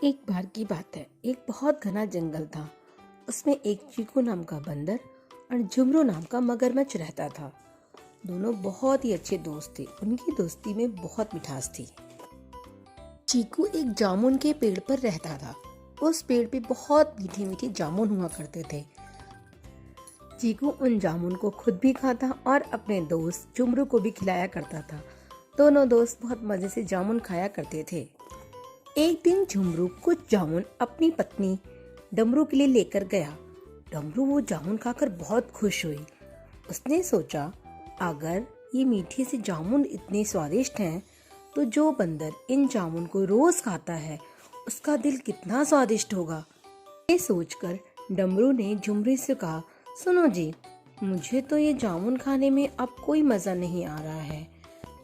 एक बार की बात है। एक बहुत घना जंगल था। उसमें एक चीकू नाम का बंदर और झुमरू नाम का मगरमच्छ रहता था। दोनों बहुत ही अच्छे दोस्त थे। उनकी दोस्ती में बहुत मिठास थी। चीकू एक जामुन के पेड़ पर रहता था। उस पेड़ पे बहुत मीठे मीठे जामुन हुआ करते थे। चीकू उन जामुन को खुद भी खाता और अपने दोस्त झुमरू को भी खिलाया करता था। दोनों दोस्त बहुत मजे से जामुन खाया करते थे। एक दिन झुमरू कुछ जामुन अपनी पत्नी डमरू के लिए लेकर गया। डमरू वो जामुन खाकर बहुत खुश हुई। उसने सोचा, अगर ये मीठे से जामुन इतने स्वादिष्ट हैं, तो जो बंदर इन जामुन को रोज खाता है, उसका दिल कितना स्वादिष्ट होगा। ये सोचकर डमरू ने झुमरू से कहा, सुनो जी, मुझे तो ये जामुन खाने में अब कोई मजा नहीं आ रहा है।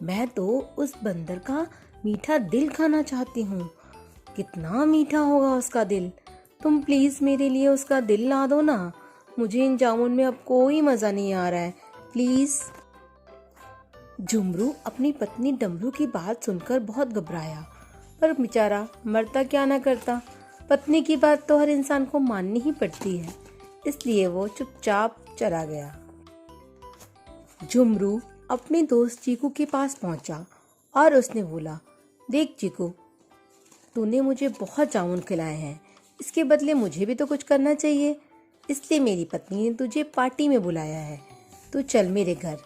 मैं तो उस बंदर का मीठा दिल खाना चाहती हूँ। कितना मीठा होगा उसका दिल। तुम प्लीज मेरे लिए उसका दिल ला दो ना। मुझे इन जामुन में अब कोई मजा नहीं आ रहा है, प्लीज। झुमरू अपनी पत्नी डमरू की बात सुनकर बहुत घबराया, पर बेचारा मरता क्या ना करता। पत्नी की बात तो हर इंसान को माननी ही पड़ती है, इसलिए वो चुपचाप चला गया। झुमरू अपने दोस्त चीकू के पास पहुंचा और उसने बोला, देख चीकू, तूने मुझे बहुत जामुन खिलाए हैं, इसके बदले मुझे भी तो कुछ करना चाहिए। इसलिए मेरी पत्नी ने तुझे पार्टी में बुलाया है। तू चल मेरे घर।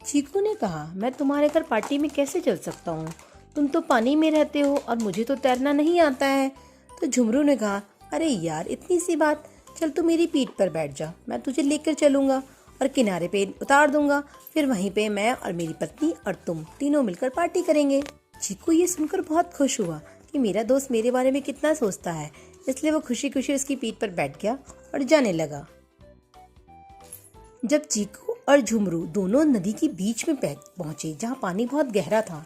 चीकू ने कहा, मैं तुम्हारे घर पार्टी में कैसे चल सकता हूँ? तुम तो पानी में रहते हो और मुझे तो तैरना नहीं आता है। तो झुमरू ने कहा, अरे यार, इतनी सी बात, चल तू मेरी पीठ पर बैठ जा, मैं तुझे लेकर चलूंगा और किनारे पे उतार दूंगा। फिर वहीं पे मैं और मेरी पत्नी और तुम तीनों मिलकर पार्टी करेंगे। चीकू ये सुनकर बहुत खुश हुआ कि मेरा दोस्त मेरे बारे में कितना सोचता है, इसलिए वो खुशी खुशी उसकी पीठ पर बैठ गया और जाने लगा। जब चीकू और झुमरू दोनों नदी के बीच में पहुंचे, जहाँ पानी बहुत गहरा था,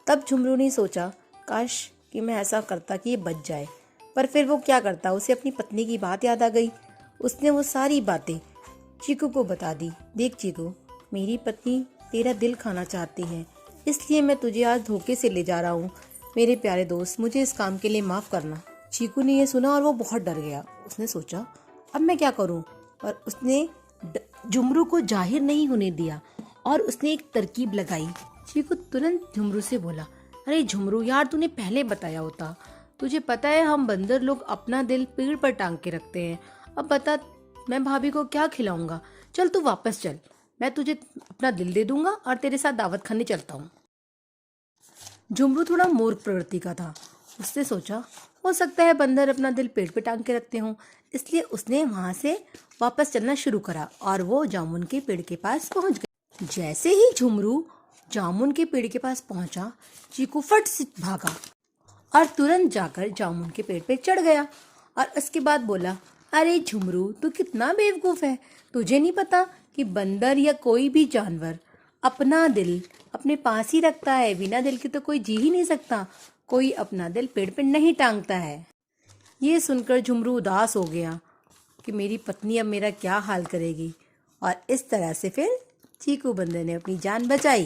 तब झुमरू ने सोचा, काश कि मैं ऐसा करता कि ये बच जाए। पर फिर वो क्या करता, उसे अपनी पत्नी की बात याद आ गई। उसने वो सारी बातें चीकू को बता दी। देख चीकू, मेरी पत्नी तेरा दिल खाना चाहती है, इसलिए मैं तुझे आज धोखे से ले जा रहा हूँ। मेरे प्यारे दोस्त, मुझे इस काम के लिए माफ करना। चीकू ने यह सुना और वो बहुत डर गया। उसने सोचा, अब मैं क्या करूं? पर उसने झुमरू को जाहिर नहीं होने दिया और उसने एक तरकीब लगाई। चीकू तुरंत झुमरू से बोला, अरे झुमरू यार, तूने पहले बताया होता। तुझे पता है हम बंदर लोग अपना दिल पेड़ पर टांग के रखते हैं। अब बता, मैं भाभी को क्या खिलाऊंगा? चल तू वापस चल, मैं तुझे अपना दिल दे दूंगा और तेरे साथ दावत खाने चलता हूँ। झुमरू थोड़ा मूर्ख प्रवृत्ति का था। उसने सोचा, हो सकता है बंदर अपना दिल पेड़ पे टांग के रखते हों, इसलिए उसने वहां से वापस चलना शुरू करा और वो जामुन के पेड़ के पास पहुंच गया। जैसे ही झुमरू जामुन के पेड़ के पास पहुंचा, चीकू फट से भागा और तुरंत जाकर जामुन के पेड़ पे चढ़ गया और उसके बाद बोला, अरे झुमरू, तू कितना बेवकूफ है। तुझे नहीं पता कि बंदर या कोई भी जानवर अपना दिल अपने पास ही रखता है। बिना दिल के तो कोई जी ही नहीं सकता। कोई अपना दिल पेड़ पे नहीं टांगता है। ये सुनकर झुमरू उदास हो गया कि मेरी पत्नी अब मेरा क्या हाल करेगी, और इस तरह से फिर चीकू बंदर ने अपनी जान बचाई।